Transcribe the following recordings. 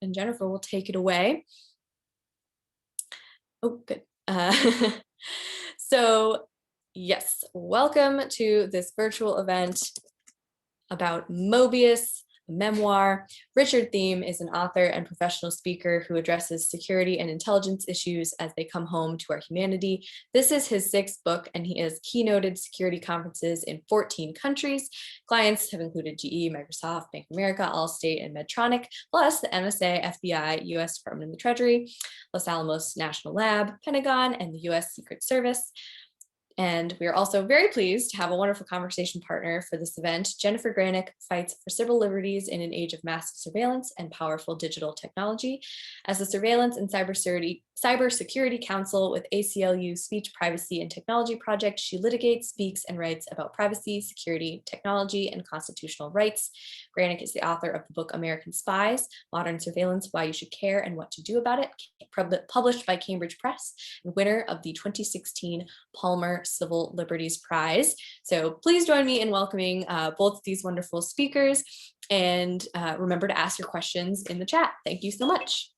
and Jennifer will take it away. Oh, good. So yes, welcome to this virtual event about Mobius, a memoir. Richard Thieme is an author and professional speaker who addresses security and intelligence issues as they come home to our humanity. This is his 6th book, and he has keynoted security conferences in 14 countries. Clients have included GE, Microsoft, Bank of America, Allstate, and Medtronic, plus the NSA, FBI, US Department of the Treasury, Los Alamos National Lab, Pentagon, and the US Secret Service. And we are also very pleased to have a wonderful conversation partner for this event. Jennifer Granick fights for civil liberties in an age of massive surveillance and powerful digital technology. As a Surveillance and Cybersecurity Counsel with ACLU Speech, Privacy, and Technology Project, she litigates, speaks, and writes about privacy, security, technology, and constitutional rights. Granick is the author of the book American Spies, Modern Surveillance, Why You Should Care and What to Do About It, published by Cambridge Press, and winner of the 2016 Palmer Civil Liberties Prize. So please join me in welcoming both of these wonderful speakers, and remember to ask your questions in the chat. Thank you so much.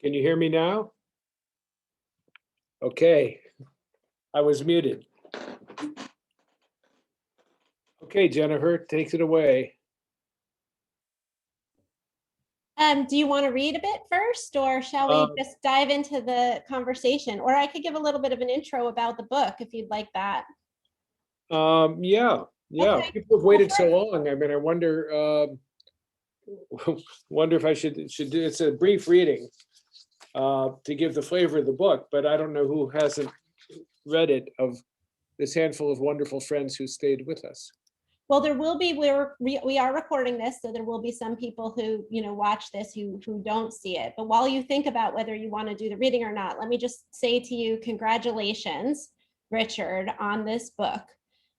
Can you hear me now? Okay, I was muted. Okay, Jennifer, take it away. Do you want to read a bit first, or shall we just dive into the conversation? Or I could give a little bit of an intro about the book if you'd like that. Yeah. Okay. People have waited so long. I mean, I wonder if I should do. It's a brief reading to give the flavor of the book, but I don't know who hasn't read it of this handful of wonderful friends who stayed with us. Well, there will be, we are recording this, so there will be some people who, watch this who don't see it. But while you think about whether you want to do the reading or not, let me just say to you, congratulations, Richard, on this book.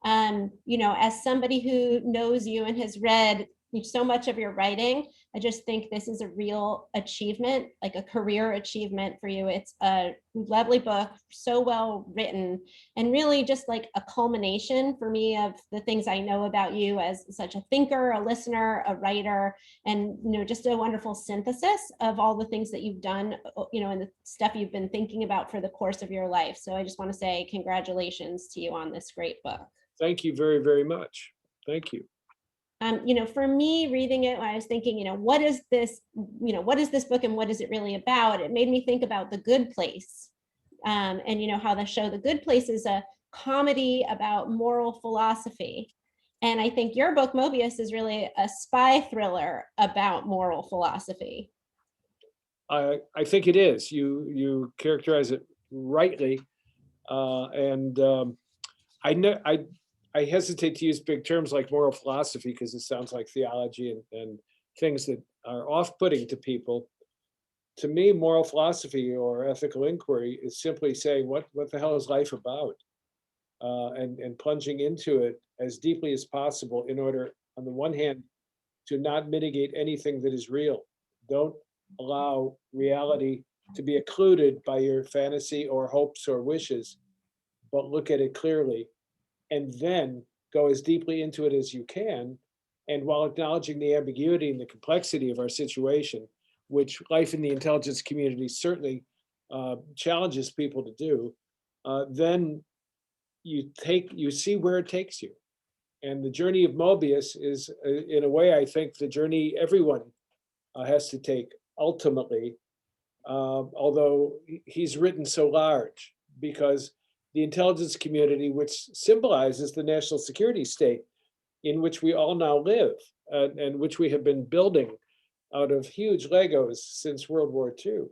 As somebody who knows you and has read so much of your writing, I just think this is a real achievement, like a career achievement for you. It's a lovely book, so well written, and really just like a culmination for me of the things I know about you as such a thinker, a listener, a writer, and just a wonderful synthesis of all the things that you've done, and the stuff you've been thinking about for the course of your life. So I just want to say congratulations to you on this great book. Thank you very, very much. Thank you. For me, reading it, I was thinking, what is this book and what is it really about? It made me think about The Good Place, and how the show The Good Place is a comedy about moral philosophy. And I think your book, Mobius, is really a spy thriller about moral philosophy. I think it is. You characterize it rightly, and I hesitate to use big terms like moral philosophy because it sounds like theology and things that are off-putting to people. To me, moral philosophy or ethical inquiry is simply saying, what the hell is life about? And plunging into it as deeply as possible in order, on the one hand, to not mitigate anything that is real. Don't allow reality to be occluded by your fantasy or hopes or wishes, but look at it clearly. And then go as deeply into it as you can. And while acknowledging the ambiguity and the complexity of our situation, which life in the intelligence community certainly challenges people to do, then you see where it takes you. And the journey of Mobius is, in a way, I think the journey everyone has to take ultimately, although he's written so large, because the intelligence community, which symbolizes the national security state in which we all now live, and which we have been building out of huge Legos since World War II.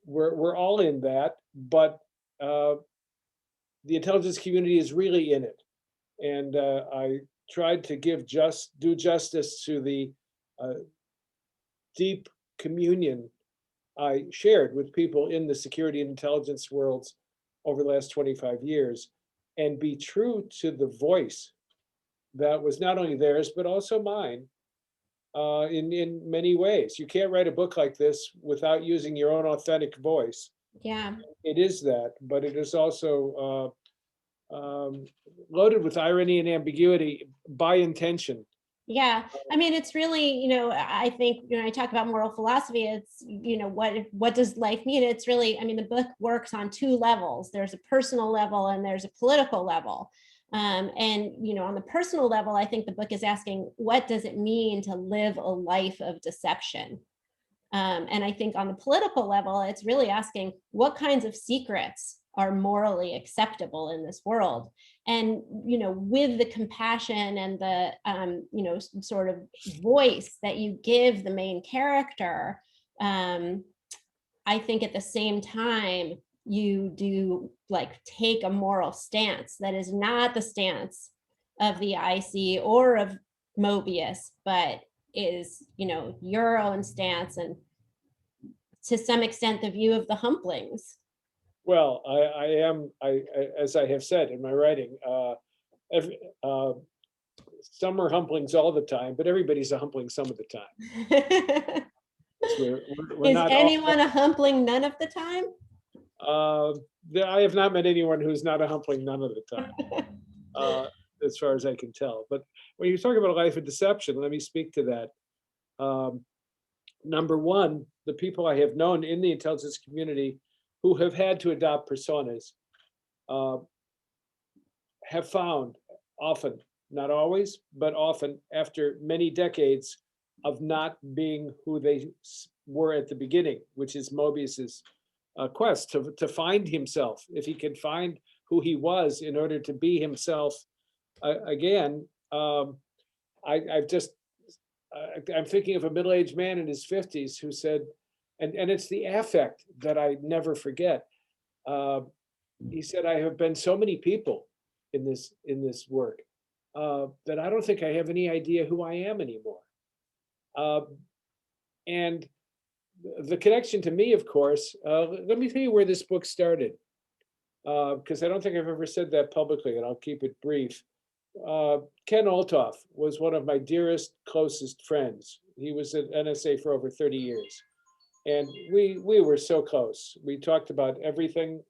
We're all in that, but the intelligence community is really in it. And I tried to do justice to the deep communion I shared with people in the security and intelligence worlds over the last 25 years, and be true to the voice that was not only theirs, but also mine in many ways. You can't write a book like this without using your own authentic voice. Yeah. It is that, but it is also loaded with irony and ambiguity by intention. Yeah, I mean, it's really, I think, I talk about moral philosophy, it's, what does life mean? It's really, I mean, the book works on two levels. There's a personal level and there's a political level. And, on the personal level, I think the book is asking, what does it mean to live a life of deception? And I think on the political level, it's really asking what kinds of secrets are morally acceptable in this world. And, with the compassion and the, sort of voice that you give the main character, I think at the same time, you do like take a moral stance that is not the stance of the IC or of Mobius, but is, your own stance and to some extent the view of the humplings. Well, as I have said in my writing, every, some are humplings all the time, but everybody's a humpling some of the time. We're Is not anyone a humpling none of the time? I have not met anyone who's not a humpling none of the time, as far as I can tell. But when you talk about a life of deception, let me speak to that. Number one, the people I have known in the intelligence community who have had to adopt personas have found often, not always, but often after many decades of not being who they were at the beginning, which is Mobius's quest to find himself. If he can find who he was in order to be himself again, I'm thinking of a middle-aged man in his 50s who said, and it's the affect that I never forget. He said, I have been so many people in this work that I don't think I have any idea who I am anymore. And the connection to me, of course, let me tell you where this book started, because I don't think I've ever said that publicly, and I'll keep it brief. Ken Olthoff was one of my dearest, closest friends. He was at NSA for over 30 years. And we were so close. We talked about everything.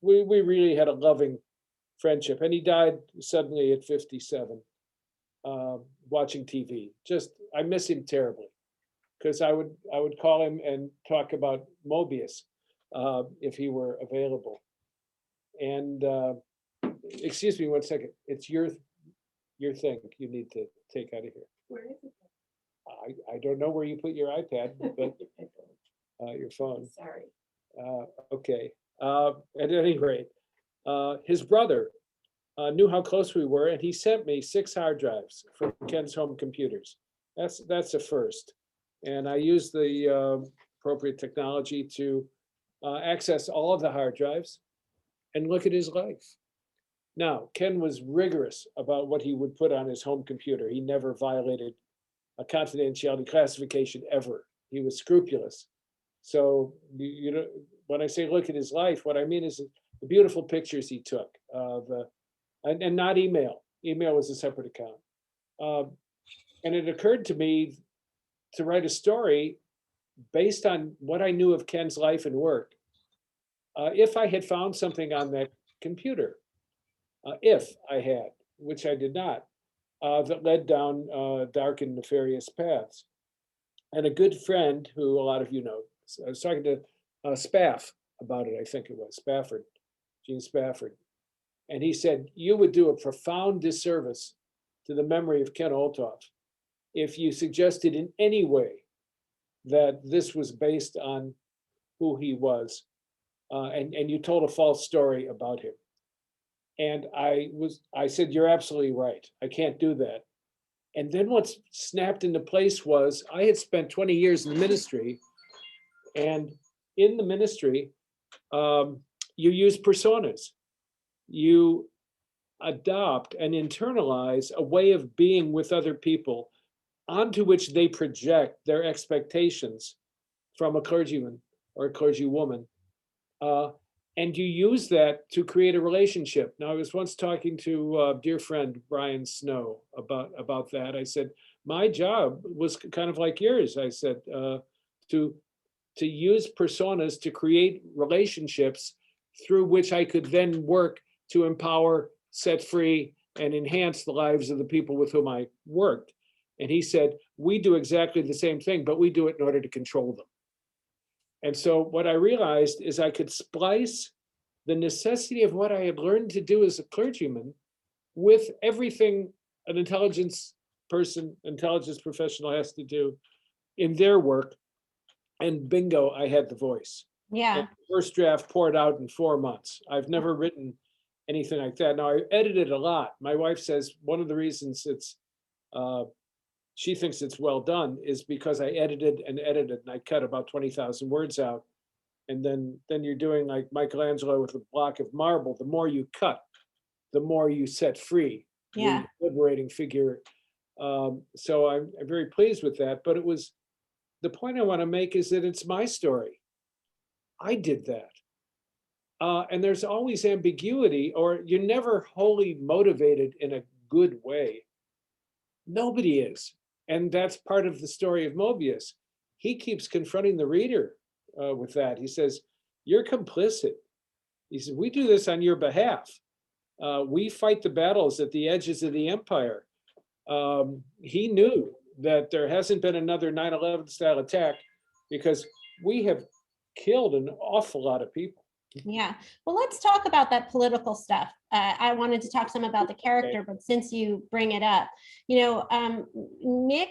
We really had a loving friendship. And he died suddenly at 57, watching TV. Just, I miss him terribly, because I would call him and talk about Mobius if he were available. And excuse me one second. It's your thing you need to take out of here. Where is it? I don't know where you put your iPad, but your phone. Sorry. Okay. At any rate, his brother knew how close we were, and he sent me 6 hard drives from Ken's home computers. That's a first. And I used the appropriate technology to access all of the hard drives and look at his life. Now, Ken was rigorous about what he would put on his home computer. He never violated a confidentiality classification ever. He was scrupulous. So, you know, when I say look at his life, what I mean is the beautiful pictures he took, and not email. Email was a separate account. And it occurred to me to write a story based on what I knew of Ken's life and work. If I had found something on that computer, if I had, which I did not, that led down dark and nefarious paths. And a good friend who a lot of you know, I was talking to Spaff about it, I think it was, Spafford, Gene Spafford. And he said, you would do a profound disservice to the memory of Ken Olthoff if you suggested in any way that this was based on who he was, and you told a false story about him. And I said, you're absolutely right. I can't do that. And then what snapped into place was I had spent 20 years in the ministry, and in the ministry, you use personas. You adopt and internalize a way of being with other people onto which they project their expectations from a clergyman or a clergywoman. And you use that to create a relationship. Now, I was once talking to a dear friend, Brian Snow, about that. I said, my job was kind of like yours. I said, to to use personas to create relationships through which I could then work to empower, set free, and enhance the lives of the people with whom I worked. And he said, we do exactly the same thing, but we do it in order to control them. And so what I realized is I could splice the necessity of what I had learned to do as a clergyman with everything an intelligence professional has to do in their work. And bingo, I had the voice. Yeah. And the first draft poured out in 4 months. I've never written anything like that. Now, I edited a lot. My wife says one of the reasons she thinks it's well done is because I edited and I cut about 20,000 words out. And then you're doing like Michelangelo with a block of marble. The more you cut, the more you set free. Yeah. The liberating figure. So I'm very pleased with that. But it was, the point I want to make is that it's my story. I did that. And there's always ambiguity, or you're never wholly motivated in a good way. Nobody is. And that's part of the story of Mobius. He keeps confronting the reader with that. He says, you're complicit. He says, we do this on your behalf. We fight the battles at the edges of the empire. He knew that there hasn't been another 9/11 style attack because we have killed an awful lot of people. Yeah. Well, let's talk about that political stuff. I wanted to talk some about the character, but since you bring it up, Nick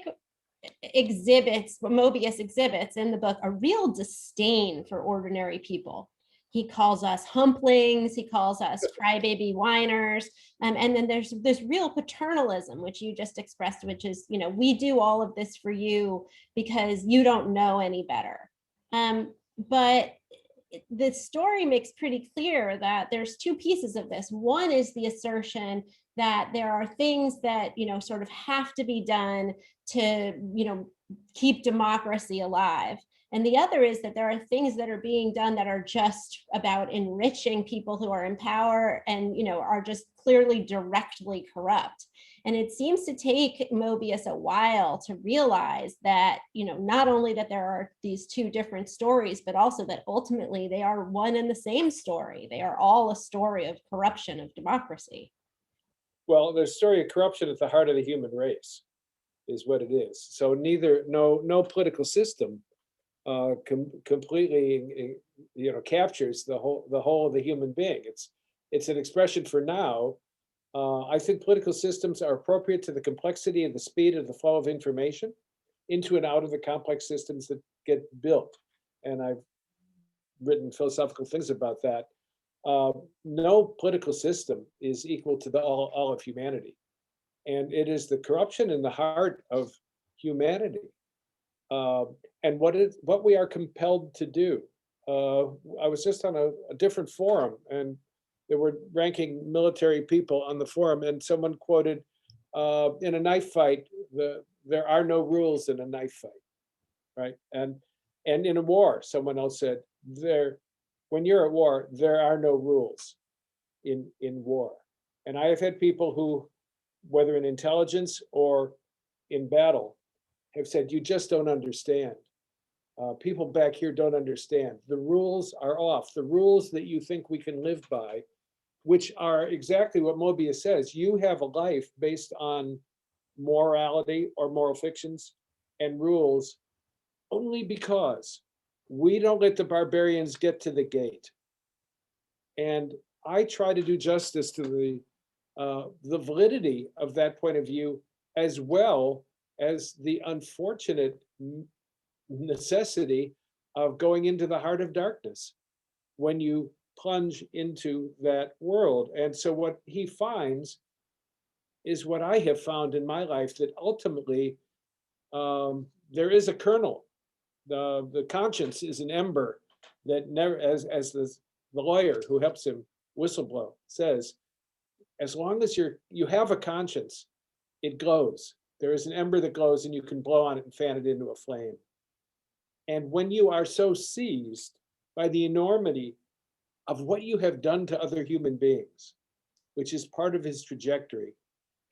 Mobius exhibits in the book a real disdain for ordinary people. He calls us humplings, he calls us crybaby whiners. And then there's this real paternalism, which you just expressed, which is, we do all of this for you because you don't know any better. But the story makes pretty clear that there's two pieces of this. One is the assertion that there are things that, sort of have to be done to, keep democracy alive. And the other is that there are things that are being done that are just about enriching people who are in power and, are just clearly directly corrupt. And it seems to take Mobius a while to realize that, not only that there are these two different stories, but also that ultimately they are one and the same story. They are all a story of corruption of democracy. Well, there's a story of corruption at the heart of the human race, is what it is. So no political system completely, captures the whole of the human being. It's an expression for now. I think political systems are appropriate to the complexity and the speed of the flow of information into and out of the complex systems that get built. And I've written philosophical things about that. No political system is equal to all of humanity. And it is the corruption in the heart of humanity. And what we are compelled to do. I was just on a different forum, and there were ranking military people on the forum, and someone quoted, in a knife fight, there are no rules in a knife fight, right? And in a war, someone else said, when you're at war, there are no rules in war. And I have had people who, whether in intelligence or in battle, have said, you just don't understand. People back here don't understand. The rules are off. The rules that you think we can live by, which are exactly what Mobius says. You have a life based on morality or moral fictions and rules only because we don't let the barbarians get to the gate. And I try to do justice to the validity of that point of view, as well as the unfortunate necessity of going into the heart of darkness when you plunge into that world. And so what he finds is what I have found in my life, that ultimately there is a kernel. The conscience is an ember that never, as the lawyer who helps him whistleblow says, as long as you have a conscience, it glows. There is an ember that glows, and you can blow on it and fan it into a flame. And when you are so seized by the enormity of what you have done to other human beings, which is part of his trajectory,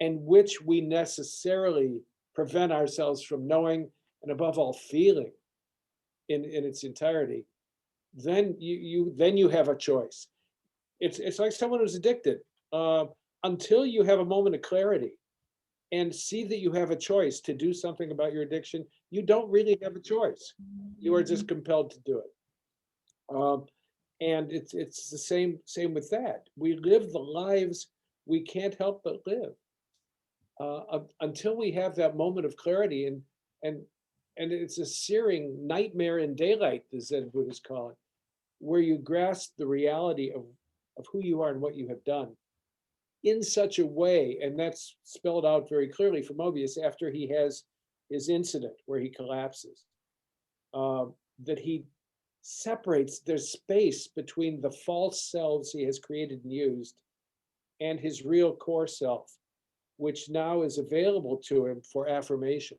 and which we necessarily prevent ourselves from knowing, and above all, feeling, in its entirety, then you have a choice. It's like someone who's addicted. Until you have a moment of clarity and see that you have a choice to do something about your addiction, you don't really have a choice. You are just compelled to do it. And it's the same with that. We live the lives we can't help but live until we have that moment of clarity, and it's a searing nightmare in daylight, the Zen Buddhists call it, where you grasp the reality of who you are and what you have done in such a way, and that's spelled out very clearly for Mobius after he has his incident where he collapses, that he separates, there's space between the false selves he has created and used and his real core self, which now is available to him for affirmation.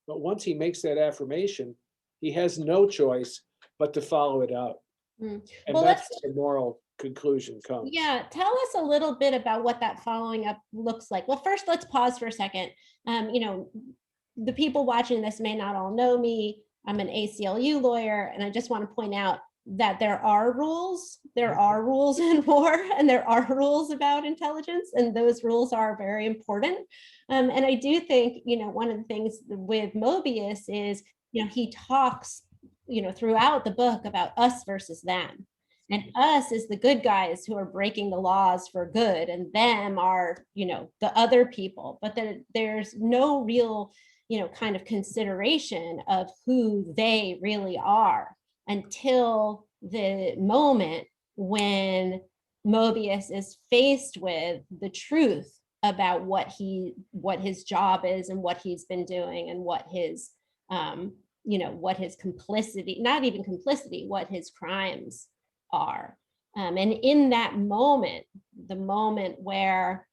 But once he makes that affirmation, he has no choice but to follow it out. Mm. And Well, that's where the moral conclusion comes. yeah, tell us a little bit about what that following up looks like. Well, first, let's pause for a second. You know, the people watching this may not all know me. I'm an ACLU lawyer, and I just want to point out that there are rules. There are rules in war, and there are rules about intelligence, and those rules are very important. And I do think, you know, one of the things with Mobius is, you know, he talks, you know, throughout the book about us versus them. And us is the good guys who are breaking the laws for good, and them are, you know, the other people. But then there's no real, you know, kind of consideration of who they really are until the moment when Mobius is faced with the truth about what his job is and what he's been doing and what his you know, what his complicity, not even complicity, what his crimes are. And in that moment, the moment where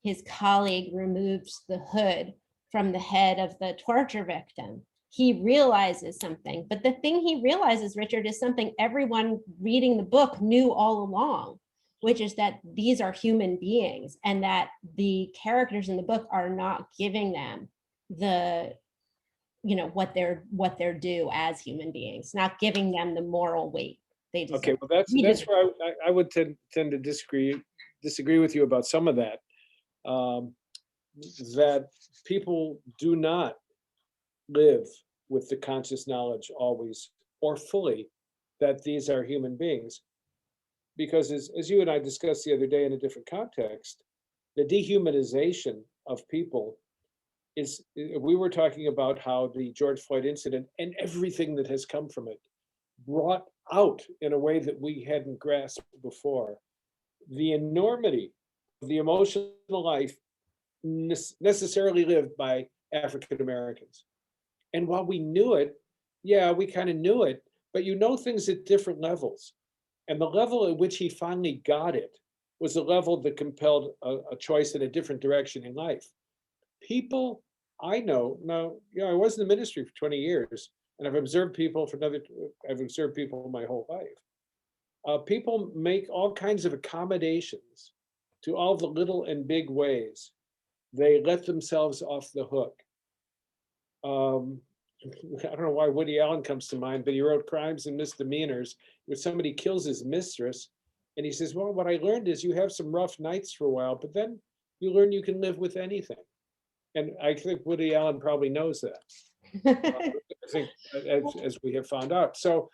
his colleague removes the hood from the head of the torture victim, he realizes something. But the thing he realizes, Richard, is something everyone reading the book knew all along, which is that these are human beings and that the characters in the book are not giving them the, you know, what they're due as human beings, not giving them the moral weight they deserve. Okay, well, that's where I would tend to disagree with you about some of that. That people do not live with the conscious knowledge always or fully that these are human beings. Because as you and I discussed the other day in a different context, the dehumanization of people is, we were talking about how the George Floyd incident and everything that has come from it brought out in a way that we hadn't grasped before the enormity of the emotional life necessarily lived by African Americans. And while we knew it, yeah, we kind of knew it, but you know things at different levels. And the level at which he finally got it was a level that compelled a choice in a different direction in life. People I know now, you know, I was in the ministry for 20 years, and I've observed people my whole life. People make all kinds of accommodations to all the little and big ways they let themselves off the hook. I don't know why Woody Allen comes to mind, but he wrote Crimes and Misdemeanors, where somebody kills his mistress, and he says, well, what I learned is you have some rough nights for a while, but then you learn you can live with anything. And I think Woody Allen probably knows that. I think as we have found out. So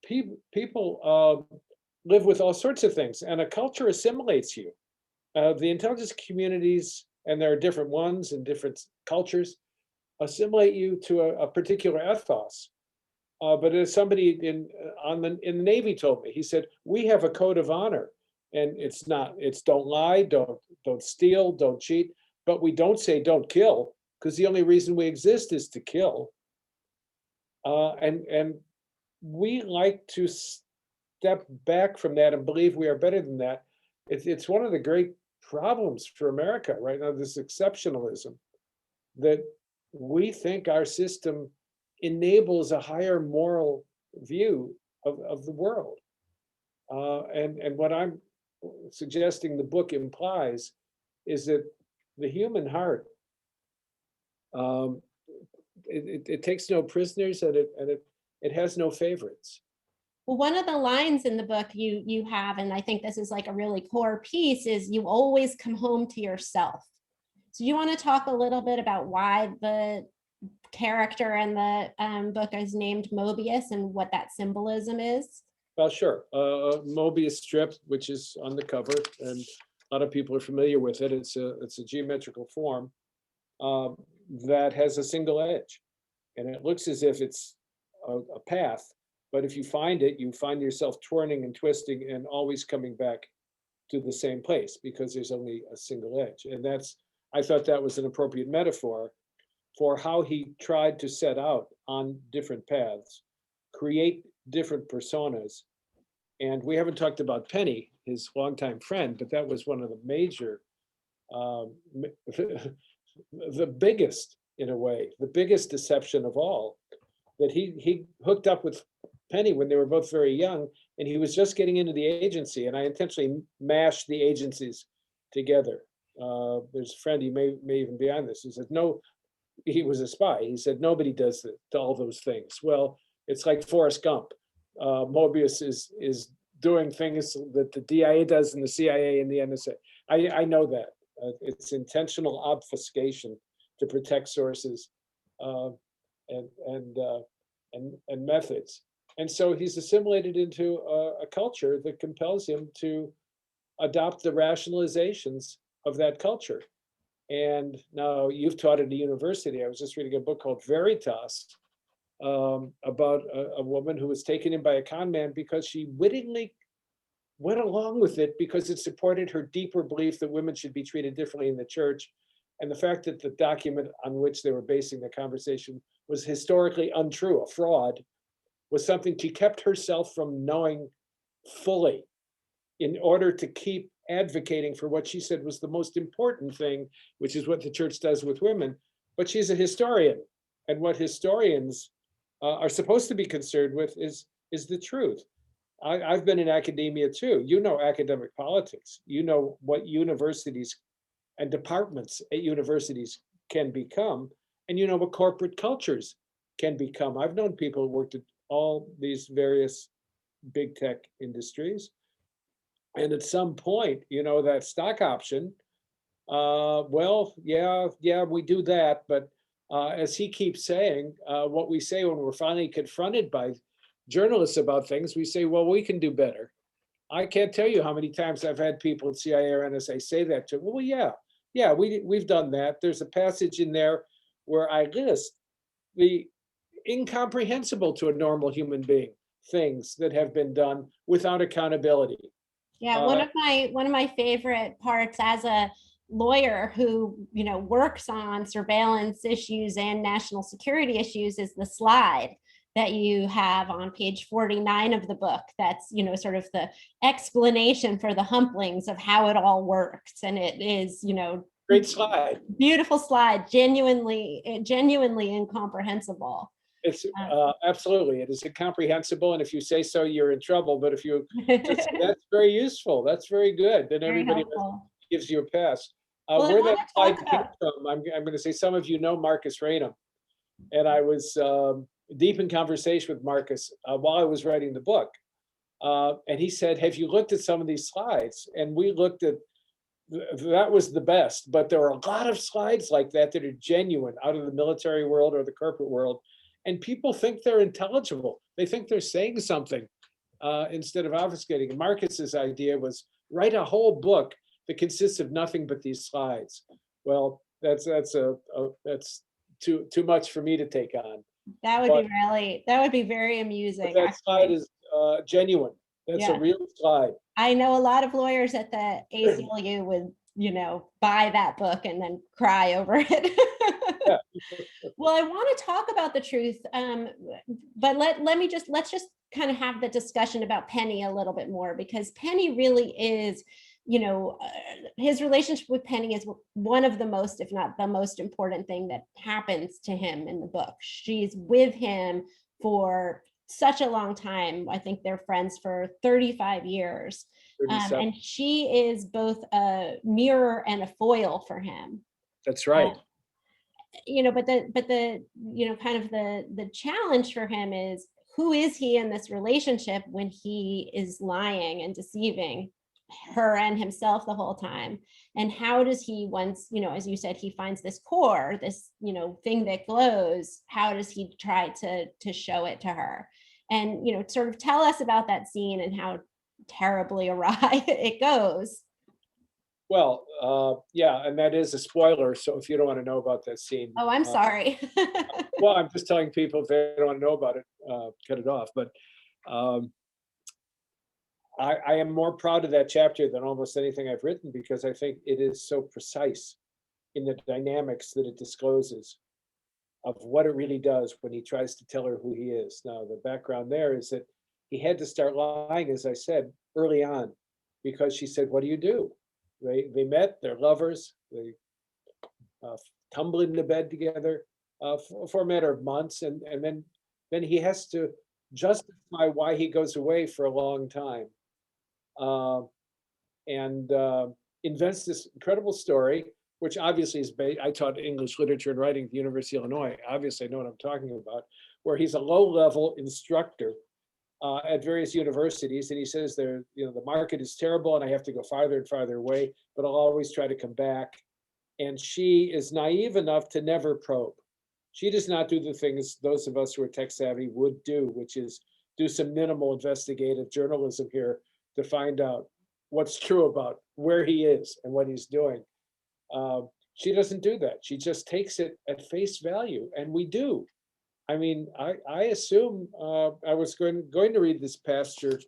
people live with all sorts of things, and a culture assimilates you. The intelligence communities, and there are different ones and different cultures, assimilate you to a particular ethos. But as somebody in the Navy told me, he said, we have a code of honor, and it's don't lie, don't steal, don't cheat, but we don't say don't kill, because the only reason we exist is to kill. And we like to step back from that and believe we are better than that. It's one of the great problems for America right now, this exceptionalism, that we think our system enables a higher moral view of the world. And what I'm suggesting the book implies is that the human heart, it takes no prisoners, and it has no favorites. Well, one of the lines in the book you have, and I think this is like a really core piece, is you always come home to yourself. So you want to talk a little bit about why the character in the book is named Mobius and what that symbolism is? Well, sure. Mobius strip, which is on the cover, and a lot of people are familiar with it. It's a geometrical form that has a single edge, and it looks as if it's a path. But if you find it, you find yourself twirling and twisting and always coming back to the same place because there's only a single edge. And I thought that was an appropriate metaphor for how he tried to set out on different paths, create different personas. And we haven't talked about Penny, his longtime friend, but that was one of the major, the biggest, in a way, the biggest deception of all, that he hooked up with Penny when they were both very young, and he was just getting into the agency, and I intentionally mashed the agencies together. There's a friend, he may even be on this, who said, no, he was a spy. He said, nobody does all those things. Well, it's like Forrest Gump. Mobius is doing things that the DIA does and the CIA and the NSA. I know that. It's intentional obfuscation to protect sources and methods. And so he's assimilated into a culture that compels him to adopt the rationalizations of that culture. And now you've taught at a university. I was just reading a book called Veritas about a woman who was taken in by a con man because she wittingly went along with it because it supported her deeper belief that women should be treated differently in the church. And the fact that the document on which they were basing the conversation was historically untrue, a fraud, was something she kept herself from knowing fully in order to keep advocating for what she said was the most important thing, which is what the church does with women. But she's a historian, and what historians are supposed to be concerned with is the truth. I've been in academia too. You know academic politics. You know what universities and departments at universities can become, and you know what corporate cultures can become. I've known people who worked at all these various big tech industries, and at some point, you know, that stock option, well, yeah, we do that, but as he keeps saying, what we say when we're finally confronted by journalists about things, we say, well, we can do better. I can't tell you how many times I've had people at CIA or NSA say that to me. Well, yeah, we've done that. There's a passage in there where I list the incomprehensible to a normal human being things that have been done without accountability. Yeah, one of my favorite parts as a lawyer who, you know, works on surveillance issues and national security issues is the slide that you have on page 49 of the book. That's, you know, sort of the explanation for the humplings of how it all works. And it is, you know, great slide. Beautiful slide, genuinely incomprehensible. It's absolutely, it is incomprehensible. And if you say so, you're in trouble. But if you, that's very useful. That's very good. Then everybody gives you a pass. Well, where that slide came from, I'm going to say some of you know Marcus Raynham. And I was deep in conversation with Marcus while I was writing the book. And he said, have you looked at some of these slides? And we looked at, that was the best. But there are a lot of slides like that are genuine out of the military world or the corporate world. And people think they're intelligible. They think they're saying something instead of obfuscating. And Marcus's idea was write a whole book that consists of nothing but these slides. Well, that's too much for me to take on. That would be very amusing. But that slide is genuine. That's a real slide. I know a lot of lawyers at the ACLU would, you know, buy that book and then cry over it. Yeah. Well, I want to talk about the truth, but let's just kind of have the discussion about Penny a little bit more, because Penny really is, you know, his relationship with Penny is one of the most, if not the most important thing that happens to him in the book. She's with him for such a long time. I think they're friends for 35 years. And she is both a mirror and a foil for him. That's right. You know, but the you know, kind of the challenge for him is, who is he in this relationship when he is lying and deceiving her and himself the whole time? And how does he, once, as you said, he finds this core, this, thing that glows, how does he try to show it to her? And, sort of tell us about that scene and how terribly awry it goes. Well, yeah, and that is a spoiler. So if you don't want to know about that scene, Oh, I'm sorry. well, I'm just telling people if they don't want to know about it, cut it off. But um, I am more proud of that chapter than almost anything I've written, because I think it is so precise in the dynamics that it discloses of what it really does when he tries to tell her who he is. Now, the background there is that he had to start lying, as I said, early on, because she said, "What do you do?" They met, they're lovers, they tumble into bed together for a matter of months, and then he has to justify why he goes away for a long time, and invents this incredible story, which obviously is based. I taught English literature and writing at the University of Illinois. Obviously, I know what I'm talking about. Where he's a low-level instructor at various universities, and he says the market is terrible, and I have to go farther and farther away, but I'll always try to come back. And she is naive enough to never probe. She does not do the things those of us who are tech savvy would do, which is do some minimal investigative journalism here to find out what's true about where he is and what he's doing. She doesn't do that. She just takes it at face value, and we do. I mean, I assume I was going to read this passage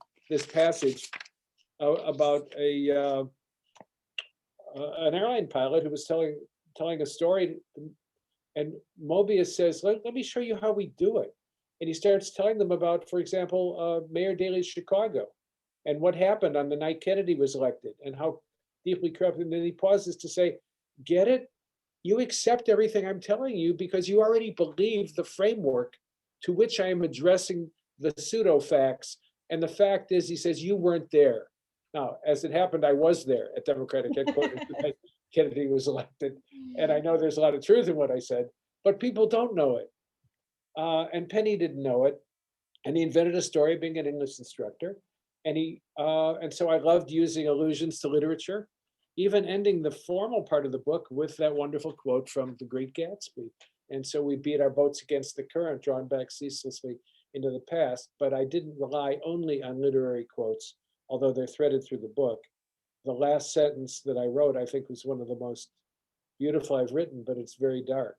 about an airline pilot who was telling a story, and Mobius says, let me show you how we do it. And he starts telling them about, for example, Mayor Daley's Chicago, and what happened on the night Kennedy was elected, and how deeply corrupt. And then he pauses to say, "Get it? You accept everything I'm telling you because you already believe the framework to which I am addressing the pseudo facts. And the fact is," he says, "you weren't there." Now, as it happened, I was there at Democratic headquarters when Kennedy was elected. And I know there's a lot of truth in what I said, but people don't know it. And Penny didn't know it. And he invented a story being an English instructor. And so I loved using allusions to literature, even ending the formal part of the book with that wonderful quote from The Great Gatsby. And so we beat our boats against the current, drawn back ceaselessly into the past. But I didn't rely only on literary quotes, although they're threaded through the book. The last sentence that I wrote, I think, was one of the most beautiful I've written, but it's very dark,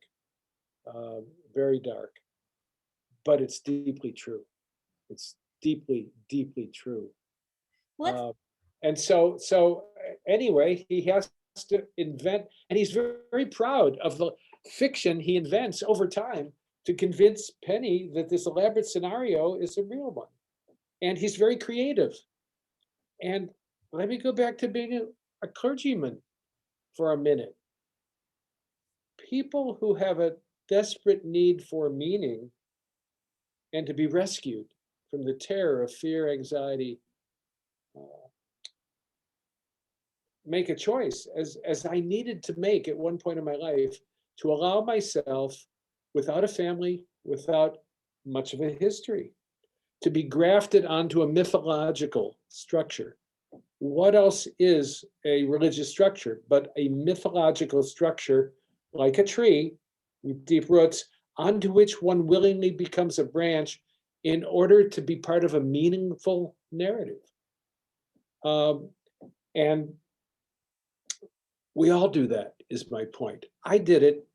very dark. But it's deeply true. It's deeply, deeply true. And so anyway, he has to invent, and he's very, very proud of the fiction he invents over time to convince Penny that this elaborate scenario is a real one. And he's very creative. And let me go back to being a clergyman for a minute. People who have a desperate need for meaning and to be rescued from the terror of fear, anxiety, make a choice, as I needed to make at one point in my life, to allow myself, without a family, without much of a history, to be grafted onto a mythological structure. What else is a religious structure but a mythological structure, like a tree with deep roots, onto which one willingly becomes a branch in order to be part of a meaningful narrative? And we all do that, is my point. I did it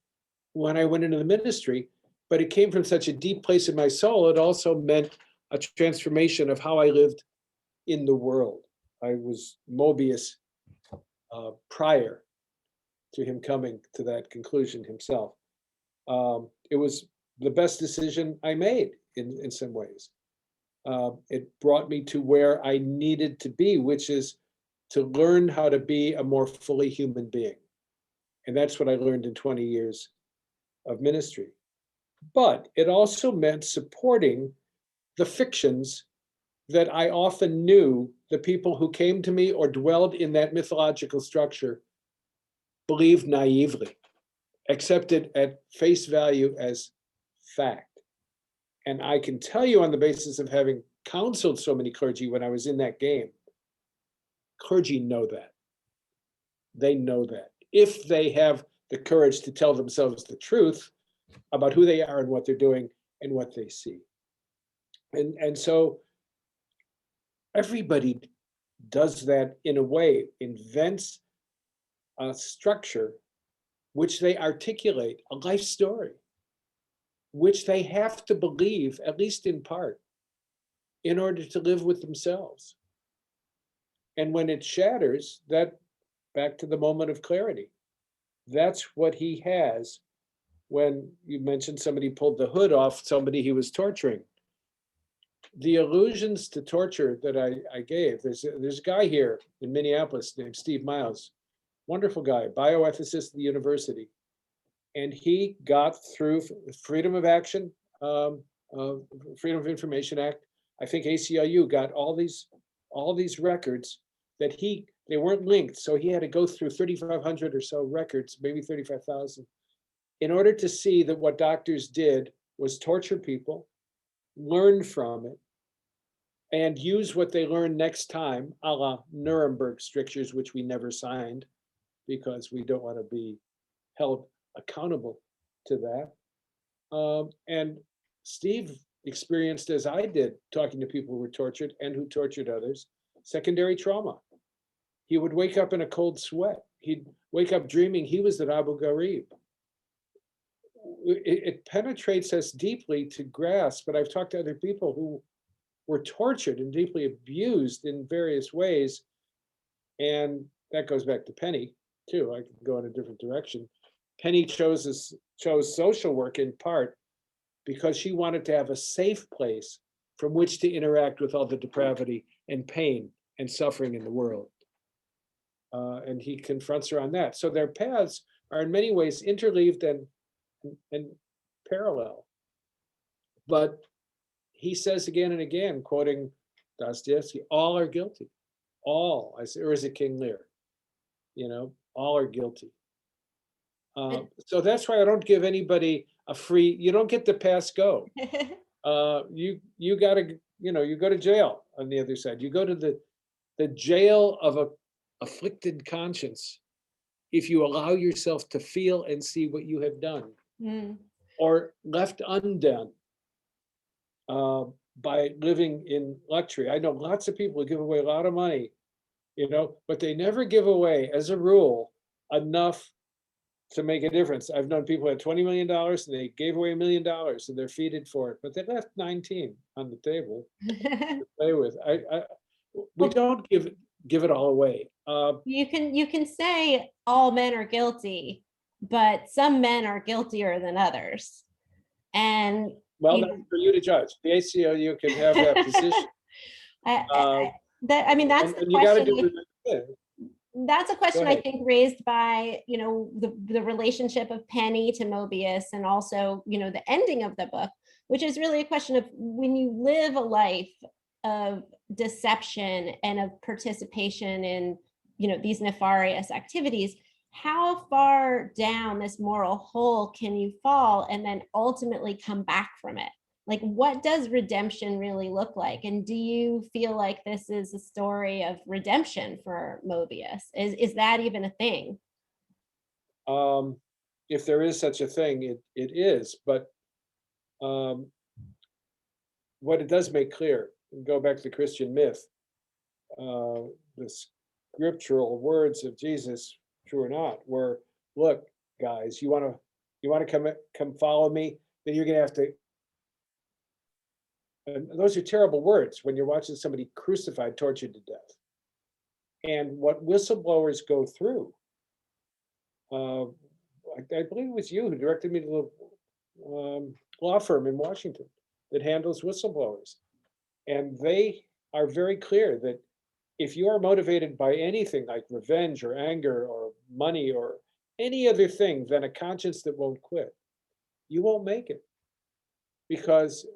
when I went into the ministry, but it came from such a deep place in my soul. It also meant a transformation of how I lived in the world. I was Mobius prior to him coming to that conclusion himself. It was the best decision I made in some ways. It brought me to where I needed to be, which is to learn how to be a more fully human being. And that's what I learned in 20 years of ministry. But it also meant supporting the fictions that I often knew the people who came to me or dwelled in that mythological structure believed naively, accepted at face value as fact. And I can tell you on the basis of having counseled so many clergy when I was in that game, clergy know that. They know that. If they have the courage to tell themselves the truth about who they are and what they're doing and what they see. And so everybody does that in a way, invents a structure which they articulate, a life story, which they have to believe, at least in part, in order to live with themselves. And when it shatters, that, back to the moment of clarity, that's what he has when you mentioned somebody pulled the hood off somebody he was torturing. The allusions to torture that I gave, there's a guy here in Minneapolis named Steve Miles, wonderful guy, bioethicist at the university. And he got through Freedom of Action, Freedom of Information Act. I think ACLU got all these records that they weren't linked. So he had to go through 3,500 or so records, maybe 35,000, in order to see that what doctors did was torture people, learn from it, and use what they learned next time, a la Nuremberg strictures, which we never signed because we don't want to be held accountable to that. And Steve experienced, as I did, talking to people who were tortured and who tortured others, secondary trauma. He would wake up in a cold sweat. He'd wake up dreaming he was at Abu Ghraib. It penetrates us deeply to grasp, but I've talked to other people who were tortured and deeply abused in various ways. And that goes back to Penny, too. I could go in a different direction. Penny chose social work in part because she wanted to have a safe place from which to interact with all the depravity and pain and suffering in the world. And he confronts her on that. So their paths are in many ways interleaved and parallel. But he says again and again, quoting Dostoevsky, all are guilty. All, or is it King Lear? All are guilty. So that's why I don't give anybody a free, you don't get to pass go. You gotta, you go to jail on the other side. You go to the jail of a afflicted conscience if you allow yourself to feel and see what you have done or left undone by living in luxury. I know lots of people who give away a lot of money, but they never give away, as a rule, enough to make a difference. I've known people who had $20 million and they gave away $1 million and they're feted for it, but they left 19 on the table to play with. We don't give it all away. You can say all men are guilty, but some men are guiltier than others. And well, that's for you to judge. The ACLU can have that position. That's the question. That's a question I think raised by, the relationship of Penny to Mobius, and also, the ending of the book, which is really a question of when you live a life of deception and of participation in, these nefarious activities, how far down this moral hole can you fall and then ultimately come back from it? Like, what does redemption really look like? And do you feel like this is a story of redemption for Mobius? Is that even a thing? If there is such a thing, it is. But what it does make clear, and go back to the Christian myth, the scriptural words of Jesus, true or not, were, look, guys, you want to come follow me, then you're going to have to. And those are terrible words when you're watching somebody crucified, tortured to death. And what whistleblowers go through, I believe it was you who directed me to the law firm in Washington that handles whistleblowers. And they are very clear that if you are motivated by anything like revenge or anger or money or any other thing than a conscience that won't quit, you won't make it. Because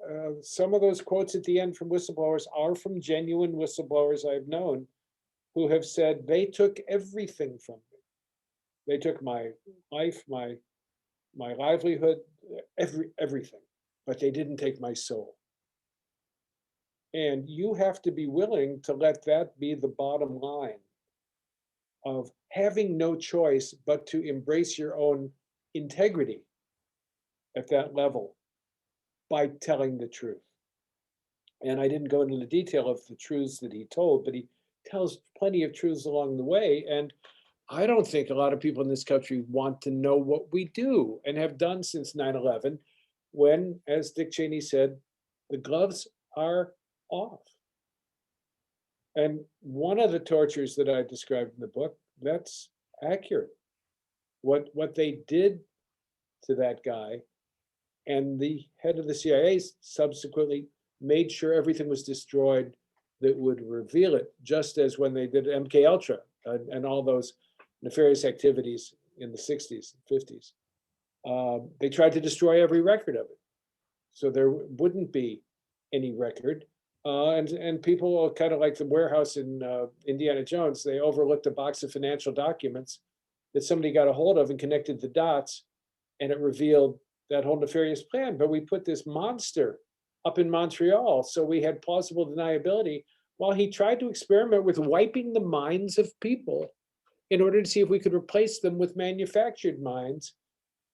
some of those quotes at the end from whistleblowers are from genuine whistleblowers I've known who have said they took everything from me. They took my life, my livelihood, everything. but they didn't take my soul. And you have to be willing to let that be the bottom line of having no choice but to embrace your own integrity at that level by telling the truth. And I didn't go into the detail of the truths that he told, but he tells plenty of truths along the way. And I don't think a lot of people in this country want to know what we do and have done since 9/11, when, as Dick Cheney said, the gloves are off. And one of the tortures that I described in the book, that's accurate. What they did to that guy, and the head of the CIA subsequently made sure everything was destroyed that would reveal it, just as when they did MK Ultra and all those nefarious activities in the 60s and 50s. They tried to destroy every record of it, so there wouldn't be any record. And people, kind of like the warehouse in Indiana Jones, they overlooked a box of financial documents that somebody got a hold of and connected the dots, and it revealed that whole nefarious plan. But we put this monster up in Montreal, so we had plausible deniability, while he tried to experiment with wiping the minds of people in order to see if we could replace them with manufactured minds,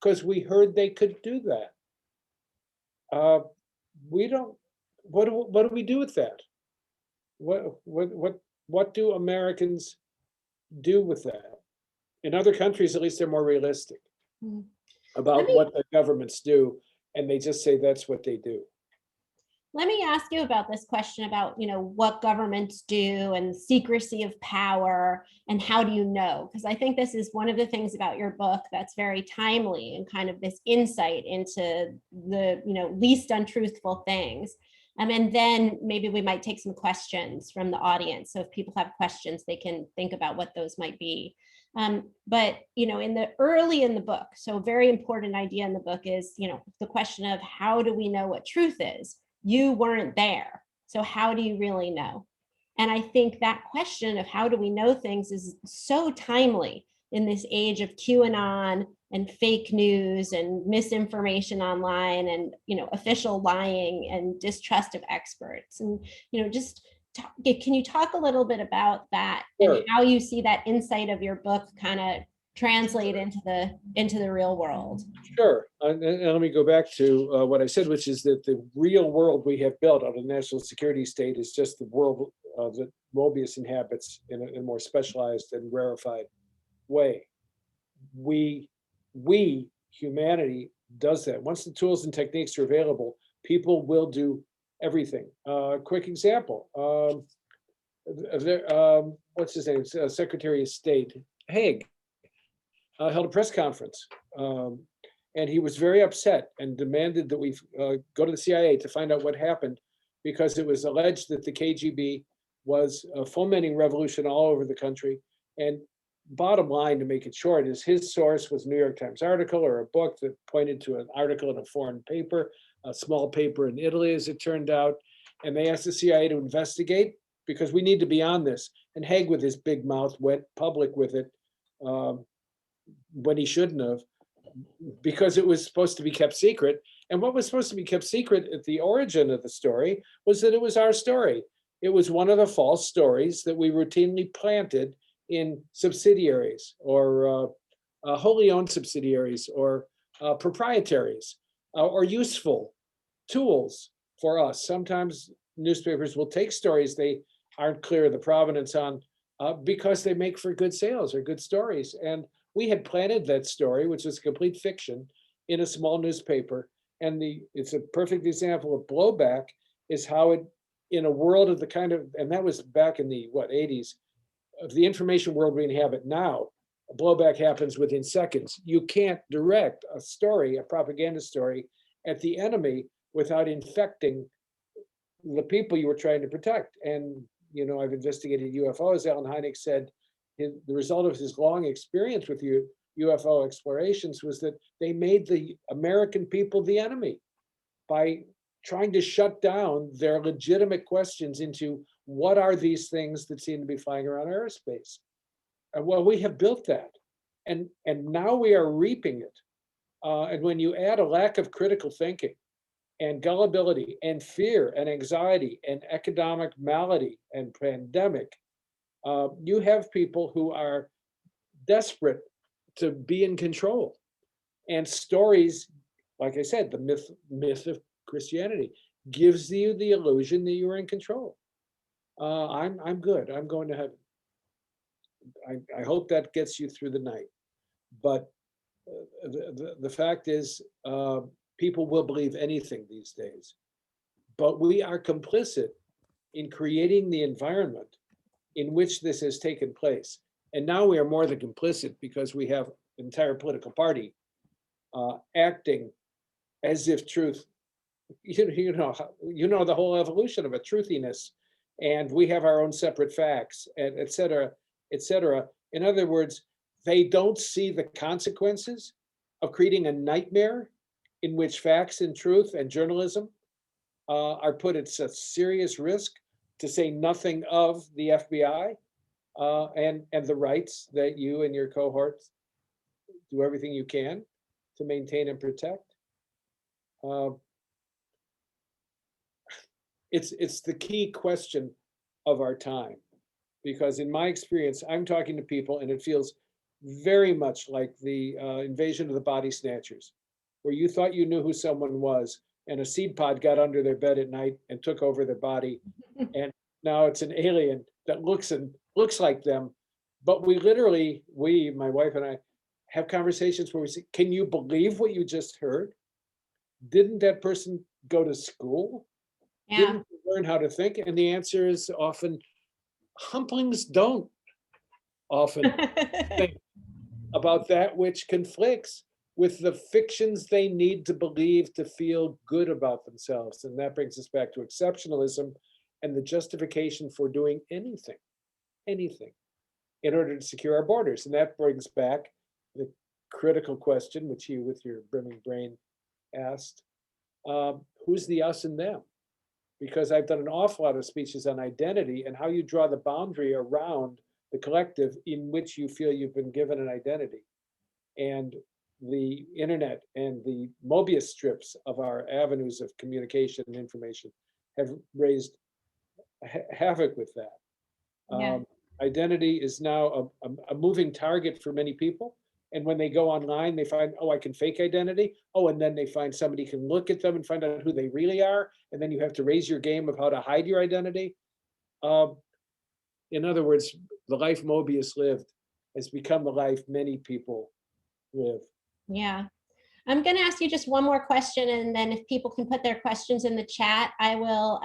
because we heard they could do that. We don't. What do we do with that? What do Americans do with that? In other countries, at least they're more realistic about what the governments do, and they just say that's what they do. Let me ask you about this question about, what governments do and secrecy of power, and how do you know? Because I think this is one of the things about your book that's very timely, and kind of this insight into the, least untruthful things. And then maybe we might take some questions from the audience. So if people have questions, they can think about what those might be. But in the book, so a very important idea in the book is, the question of how do we know what truth is? You weren't there, so how do you really know? And I think that question of how do we know things is so timely in this age of QAnon and fake news and misinformation online, and official lying and distrust of experts. And can you talk a little bit about that? Sure. And how you see that insight of your book kind of translate into the real world? Sure. And let me go back to what I said, which is that the real world we have built on a national security state is just the world that Mobius inhabits in a more specialized and rarefied way. We, humanity, does that. Once the tools and techniques are available, people will do everything. Quick example. What's his name? Secretary of State Haig held a press conference, and he was very upset and demanded that we go to the CIA to find out what happened, because it was alleged that the KGB was fomenting revolution all over the country. And bottom line, to make it short, is his source was a New York Times article or a book that pointed to an article in a foreign paper, a small paper in Italy, as it turned out. And they asked the CIA to investigate, because we need to be on this. And Haig, with his big mouth, went public with it when he shouldn't have, because it was supposed to be kept secret. And what was supposed to be kept secret at the origin of the story was that it was our story. It was one of the false stories that we routinely planted in subsidiaries, or wholly owned subsidiaries, or proprietaries, or useful tools for us. Sometimes newspapers will take stories they aren't clear of the provenance on, because they make for good sales or good stories. And we had planted that story, which was complete fiction, in a small newspaper. And it's a perfect example of blowback, is how it, in a world of the kind of, and that was back in the 80s, of the information world we inhabit now, blowback happens within seconds. You can't direct a story, a propaganda story, at the enemy without infecting the people you were trying to protect. And I've investigated UFOs. Alan Hynek said the result of his long experience with UFO explorations was that they made the American people the enemy by trying to shut down their legitimate questions into what are these things that seem to be flying around airspace. Well, we have built that, and now we are reaping it. And when you add a lack of critical thinking and gullibility and fear and anxiety and economic malady and pandemic. You have people who are desperate to be in control. And stories, like I said, the myth of Christianity gives you the illusion that you are in control. I'm good. I'm going to heaven. I hope that gets you through the night. But the fact is, people will believe anything these days. But we are complicit in creating the environment in which this has taken place. And now we are more than complicit because we have an entire political party acting as if truth, you know the whole evolution of a truthiness, and we have our own separate facts, and et cetera, et cetera. In other words, they don't see the consequences of creating a nightmare in which facts and truth and journalism are put at such serious risk, to say nothing of the FBI and the rights that you and your cohorts do everything you can to maintain and protect. It's the key question of our time, because in my experience, I'm talking to people and it feels very much like the invasion of the body snatchers, where you thought you knew who someone was and a seed pod got under their bed at night and took over their body. And now it's an alien that looks like them. But we literally, my wife and I, have conversations where we say, can you believe what you just heard? Didn't that person go to school? Yeah. Didn't learn how to think? And the answer is often, humplings don't often think about that which conflicts with the fictions they need to believe to feel good about themselves. And that brings us back to exceptionalism and the justification for doing anything in order to secure our borders. And that brings back the critical question, which you with your brimming brain asked, who's the us and them? Because I've done an awful lot of speeches on identity and how you draw the boundary around the collective in which you feel you've been given an identity. And the internet and the Mobius strips of our avenues of communication and information have raised havoc with that. Yeah. Identity is now a moving target for many people. And when they go online, they find, oh, I can fake identity. Oh, and then they find somebody can look at them and find out who they really are. And then you have to raise your game of how to hide your identity. In other words, the life Mobius lived has become the life many people live. Yeah. I'm going to ask you just one more question, and then if people can put their questions in the chat, I will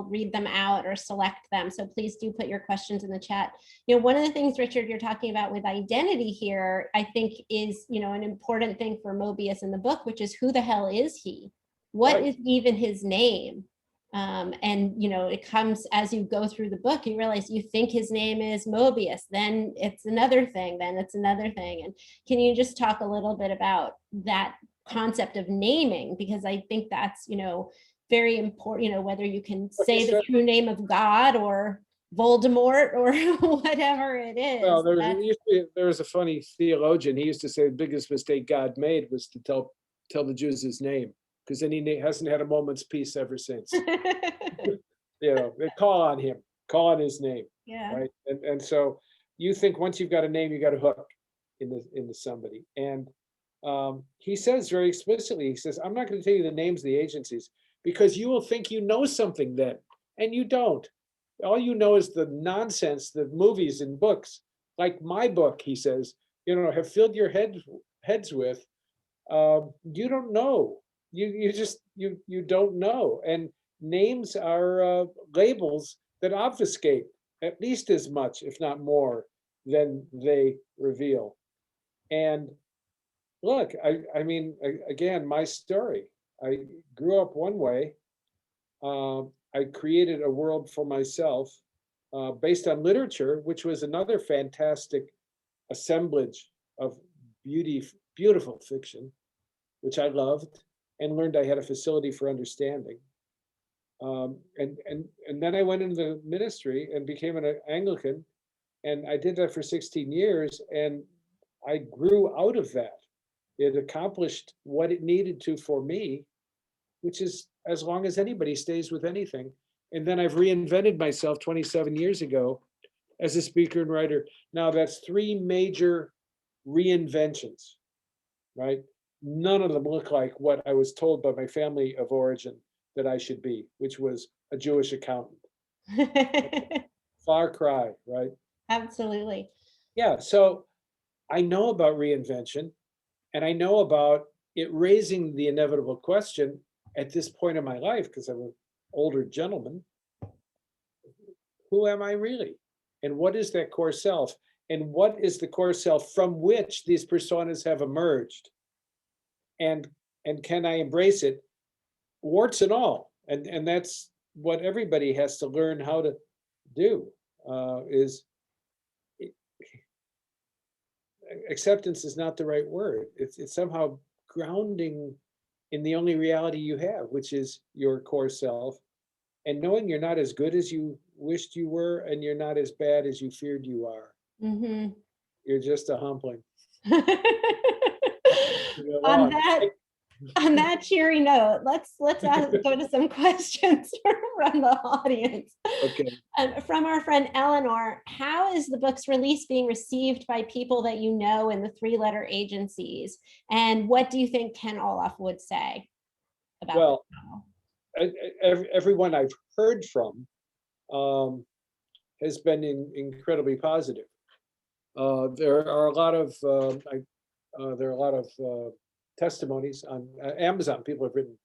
read them out or select them. So please do put your questions in the chat. You know, one of the things, Richard, you're talking about with identity here, I think is, you know, an important thing for Mobius in the book, which is who the hell is he? What Right. is even his name? And, you know, it comes as you go through the book, you realize you think his name is Mobius, then it's another thing, then it's another thing. And can you just talk a little bit about that concept of naming? Because I think that's, you know, very important, you know, whether you can say the true name of God or Voldemort or whatever it is. Well, there was a funny theologian. He used to say the biggest mistake God made was to tell the Jews his name, because then he hasn't had a moment's peace ever since. You know, they call on his name, Yeah. right? And so you think once you've got a name, you got a hook into somebody. And he says very explicitly, he says, I'm not going to tell you the names of the agencies because you will think you know something then, and you don't. All you know is the nonsense that movies and books, like my book, he says, you know, have filled your heads with. You don't know. You just you don't know. And names are labels that obfuscate at least as much, if not more, than they reveal. And look, I mean, again, my story. I grew up one way. I created a world for myself based on literature, which was another fantastic assemblage of beautiful fiction, which I loved and learned I had a facility for understanding. And then I went into the ministry and became an Anglican, and I did that for 16 years, and I grew out of that. It accomplished what it needed to for me, which is as long as anybody stays with anything. And then I've reinvented myself 27 years ago as a speaker and writer. Now that's 3 major reinventions, right? None of them look like what I was told by my family of origin that I should be, which was a Jewish accountant. Far cry, right? Absolutely. Yeah, so I know about reinvention, and I know about it raising the inevitable question at this point in my life, because I'm an older gentleman, who am I really? And what is that core self? And what is the core self from which these personas have emerged? And can I embrace it, warts and all? And that's what everybody has to learn how to do. Is acceptance is not the right word. It's somehow grounding in the only reality you have, which is your core self, and knowing you're not as good as you wished you were, and you're not as bad as you feared you are. Mm-hmm. You're just a humpling. On that cheery note, let's go to some questions from the audience. Okay. From our friend Eleanor, how is the book's release being received by people that you know in the 3-letter agencies? And what do you think Ken Olaf would say about this novel? Everyone I've heard from has been incredibly positive. There are a lot of testimonies on Amazon. People have written.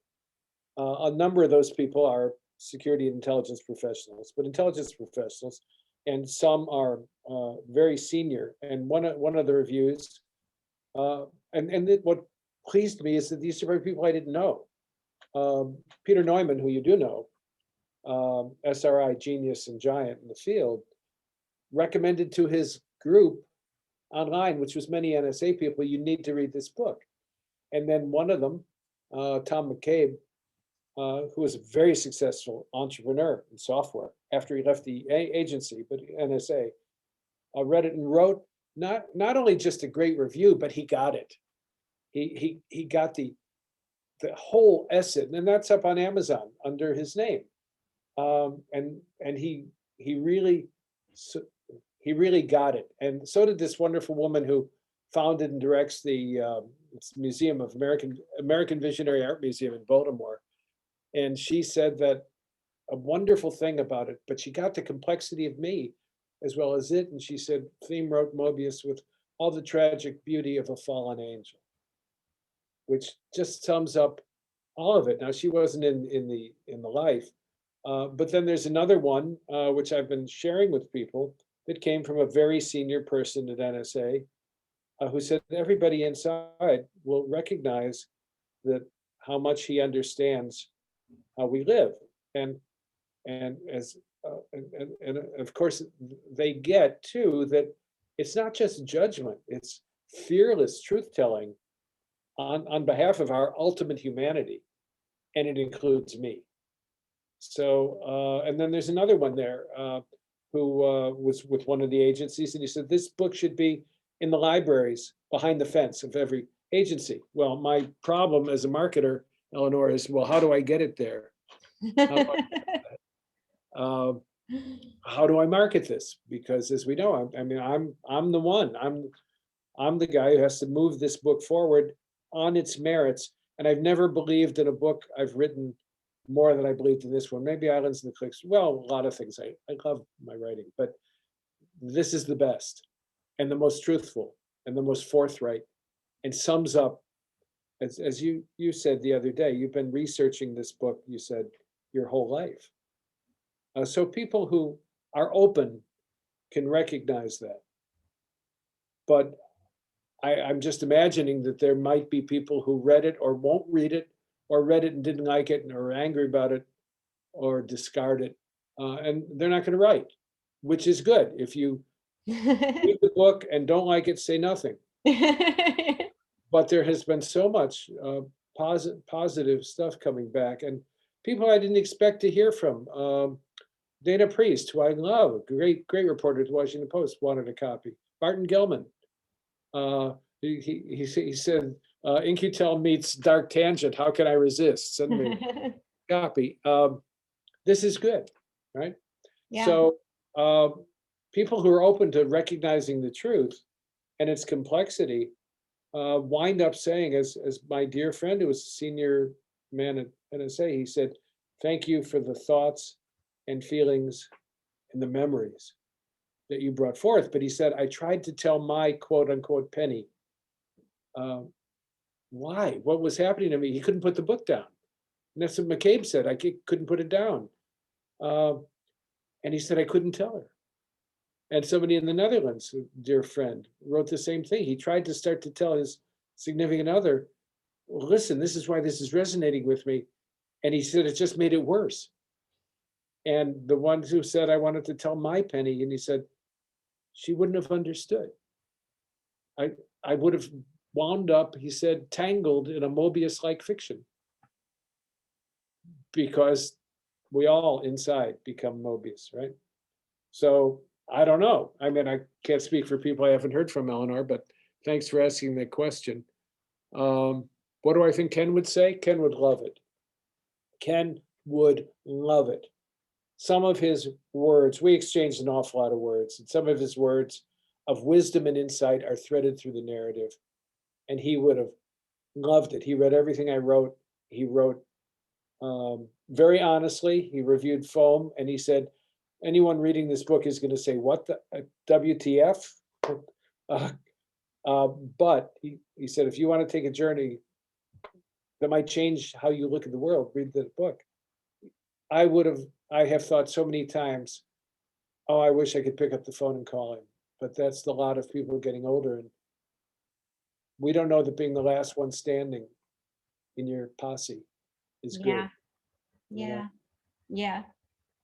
A number of those people are security and intelligence professionals, but intelligence professionals, and some are very senior. And one of the reviews, what pleased me is that these are people I didn't know. Peter Neumann, who you do know, SRI genius and giant in the field, recommended to his group online, which was many NSA people, you need to read this book. And then one of them, Tom McCabe, who was a very successful entrepreneur in software after he left the agency, but NSA, read it and wrote not only just a great review, but he got it. He got the whole essence, and that's up on Amazon under his name. And he really got it. And so did this wonderful woman who founded and directs the Museum of American Visionary Art Museum in Baltimore. And she said that a wonderful thing about it, but she got the complexity of me as well as it. And she said, Thieme wrote Mobius with all the tragic beauty of a fallen angel, which just sums up all of it. Now, she wasn't in the life, but then there's another one, which I've been sharing with people, that came from a very senior person at NSA, who said everybody inside will recognize that how much he understands how we live, and as and of course they get too that it's not just judgment, it's fearless truth telling on behalf of our ultimate humanity, and it includes me. So and then there's another one there who was with one of the agencies, and he said this book should be in the libraries behind the fence of every agency. Well, my problem as a marketer, Eleanor, is, well, how do I get it there? How do I market this? Because as we know, I mean, I'm the one. I'm the guy who has to move this book forward on its merits. And I've never believed in a book I've written more than I believed in this one. Maybe Islands and the Clicks. Well, a lot of things. I love my writing, but this is the best and the most truthful and the most forthright, and sums up, as you said the other day, you've been researching this book, you said, your whole life. So people who are open can recognize that. But I'm just imagining that there might be people who read it or won't read it, or read it and didn't like it and are angry about it or discard it. And they're not going to write, which is good. If you read the book and don't like it, say nothing. But there has been so much positive stuff coming back, and people I didn't expect to hear from. Dana Priest, who I love, a great reporter at the Washington Post, wanted a copy. Martin Gellman, he said In-Q-Tel meets Dark Tangent. How can I resist? Send me a copy. This is good, right? Yeah. So people who are open to recognizing the truth and its complexity wind up saying, as my dear friend who was a senior man at NSA, he said, "Thank you for the thoughts and feelings and the memories that you brought forth." But he said, "I tried to tell my quote unquote penny why, what was happening to me." He couldn't put the book down. And that's what McCabe said. I couldn't put it down. And he said, I couldn't tell her. And somebody in the Netherlands, a dear friend, wrote the same thing. He tried to start to tell his significant other, well, listen, this is why this is resonating with me. And he said, it just made it worse. And the ones who said, I wanted to tell my penny, and he said, she wouldn't have understood. I would have wound up, he said, tangled in a Mobius-like fiction. Because we all inside become Mobius, right? So I don't know. I mean, I can't speak for people I haven't heard from, Eleanor, but thanks for asking that question. What do I think Ken would say? Ken would love it. Ken would love it. Some of his words, we exchanged an awful lot of words, and some of his words of wisdom and insight are threaded through the narrative, and he would have loved it. He read everything I wrote. He wrote very honestly. He reviewed Foam, and he said, anyone reading this book is going to say, what the WTF? But he said, if you want to take a journey that might change how you look at the world, read the book. I have thought so many times, oh, I wish I could pick up the phone and call him. But that's the lot of people getting older. And we don't know that being the last one standing in your posse is good. Yeah. Yeah.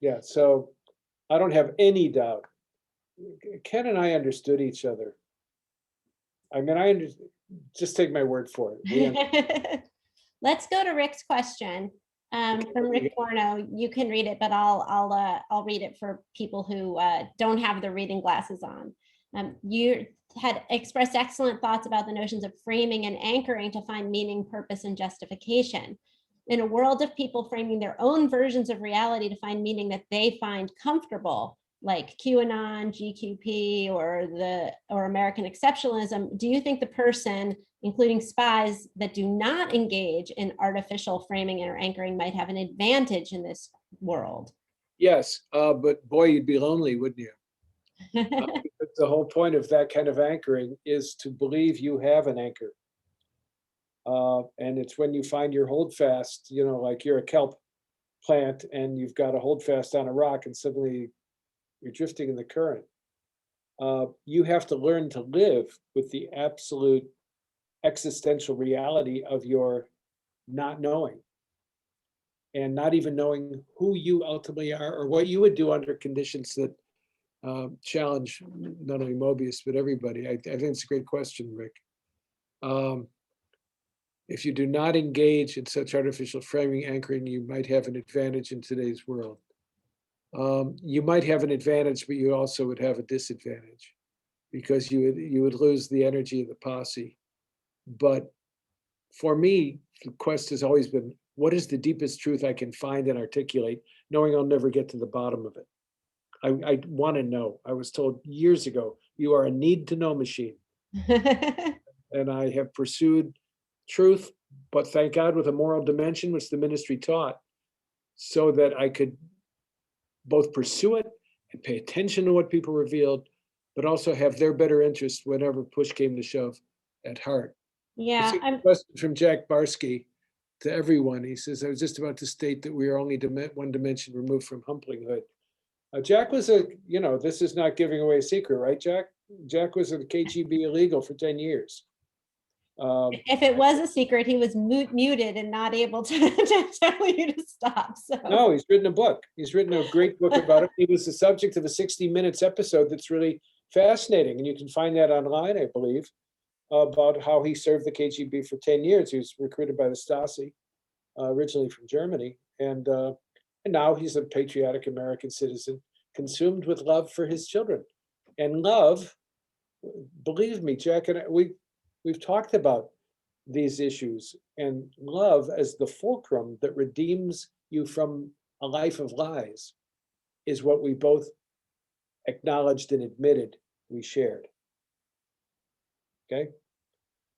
Yeah. So I don't have any doubt. Ken and I understood each other. I mean, just take my word for it. Let's go to Rick's question. From Rick Forno. You can read it, but I'll read it for people who don't have their reading glasses on. You had expressed excellent thoughts about the notions of framing and anchoring to find meaning, purpose, and justification. In a world of people framing their own versions of reality to find meaning that they find comfortable, like QAnon, GQP, or American exceptionalism, do you think the person, including spies that do not engage in artificial framing or anchoring, might have an advantage in this world? Yes, but boy, you'd be lonely, wouldn't you? The whole point of that kind of anchoring is to believe you have an anchor. And it's when you find your holdfast, like you're a kelp plant and you've got a holdfast on a rock and suddenly you're drifting in the current. You have to learn to live with the absolute existential reality of your not knowing and not even knowing who you ultimately are or what you would do under conditions that challenge not only Mobius, but everybody. I think it's a great question, Rick. If you do not engage in such artificial framing anchoring, you might have an advantage in today's world. You might have an advantage, but you also would have a disadvantage because you would lose the energy of the posse. But for me, the quest has always been, what is the deepest truth I can find and articulate, knowing I'll never get to the bottom of it? I want to know. I was told years ago, you are a need to know machine. And I have pursued truth, but thank God with a moral dimension, which the ministry taught, so that I could both pursue it and pay attention to what people revealed, but also have their better interest whenever push came to shove at heart. Yeah. A question from Jack Barsky to everyone. He says, I was just about to state that we are only one dimension removed from humblinghood. Jack was this is not giving away a secret, right, Jack? Jack was a KGB illegal for 10 years. If it was a secret, he was muted and not able to tell you to stop. So no, he's written a book. He's written a great book about it. He was the subject of a 60 Minutes episode that's really fascinating, and you can find that online, I believe, about how he served the KGB for 10 years. He was recruited by the Stasi, originally from Germany, and now he's a patriotic American citizen, consumed with love for his children. And love, believe me, Jack and I, we've talked about these issues, and love as the fulcrum that redeems you from a life of lies is what we both acknowledged and admitted we shared. Okay,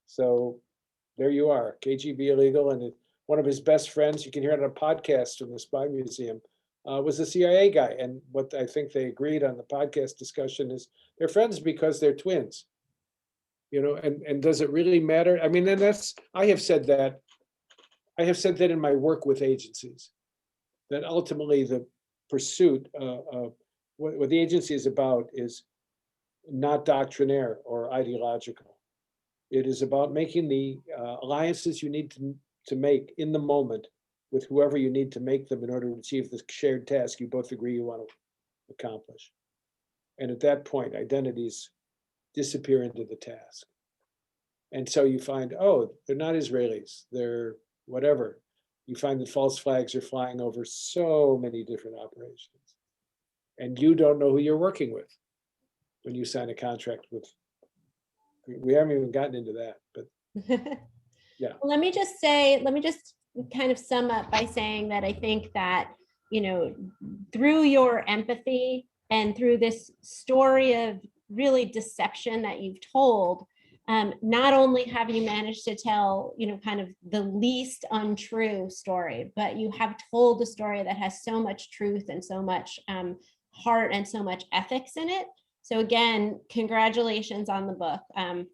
so there you are, KGB illegal, and one of his best friends, you can hear it on a podcast from the Spy Museum, was a CIA guy. And what I think they agreed on the podcast discussion is they're friends because they're twins. And does it really matter? I mean, and I have said that in my work with agencies, that ultimately the pursuit, what the agency is about is not doctrinaire or ideological. It is about making the alliances you need to make in the moment with whoever you need to make them in order to achieve the shared task you both agree you want to accomplish. And at that point, identities disappear into the task. And so you find, oh, they're not Israelis, they're whatever. You find that false flags are flying over so many different operations. And you don't know who you're working with when you sign a contract with. We haven't even gotten into that, but yeah. Well, let me just kind of sum up by saying that I think that, through your empathy and through this story of really deception that you've told, not only have you managed to tell, kind of the least untrue story, but you have told a story that has so much truth and so much heart and so much ethics in it. So again, congratulations on the book.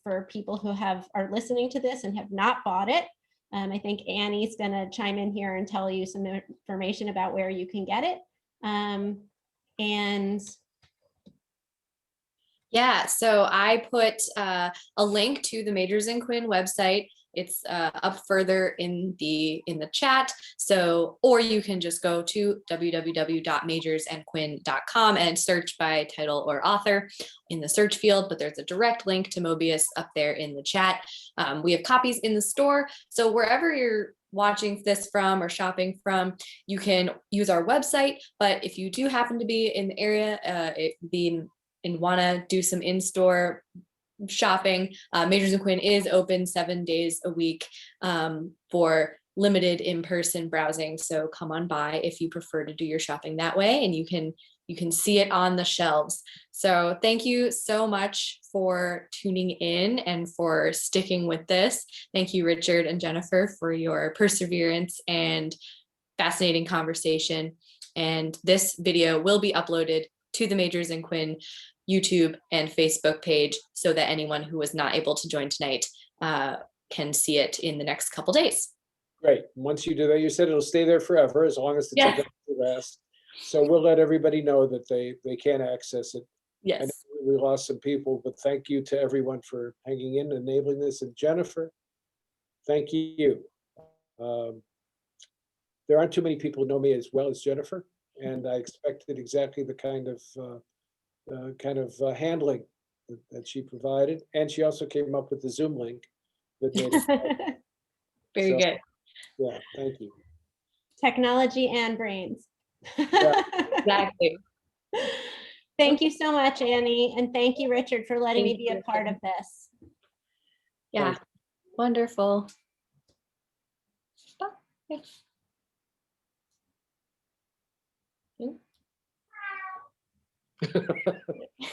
For people who are listening to this and have not bought it, I think Annie's going to chime in here and tell you some information about where you can get it. And yeah, so I put a link to the Majors and Quinn website. It's up further in the chat. So, or you can just go to www.majorsandquinn.com and search by title or author in the search field, but there's a direct link to Mobius up there in the chat. We have copies in the store. So wherever you're watching this from or shopping from, you can use our website. But if you do happen to be in the area, and want to do some in-store shopping, Majors and Quinn is open 7 days a week for limited in-person browsing. So come on by if you prefer to do your shopping that way, and you can see it on the shelves. So thank you so much for tuning in and for sticking with this. Thank you, Richard and Jennifer, for your perseverance and fascinating conversation. And this video will be uploaded to the Majors and Quinn YouTube and Facebook page so that anyone who was not able to join tonight can see it in the next couple days. Great. Once you do that, you said it'll stay there forever as long as the tickets last. So we'll let everybody know that they can access it. Yes. I know we lost some people, but thank you to everyone for hanging in and enabling this. And Jennifer, thank you. There aren't too many people who know me as well as Jennifer, and I expected exactly the kind of handling that she provided, and she also came up with the Zoom link that made it. Very good. Yeah, thank you. Technology and brains. Yeah. Exactly. Thank you so much, Annie, and thank you, Richard, for letting me be a part of this. Yeah, wonderful.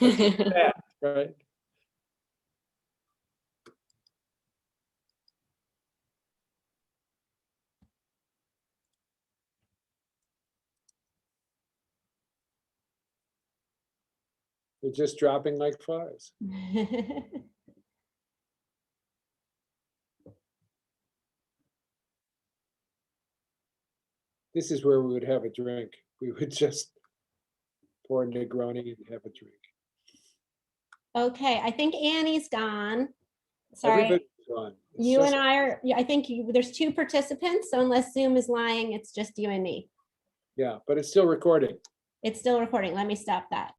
Yeah, right. They're just dropping like flies. This is where we would have a drink. We would just pour Negroni and have a drink. Okay, I think Annie's gone. Sorry. Everybody's gone. It's You just- and I are, I think there's 2 participants, so unless Zoom is lying, it's just you and me. Yeah, but it's still recording. It's still recording. Let me stop that.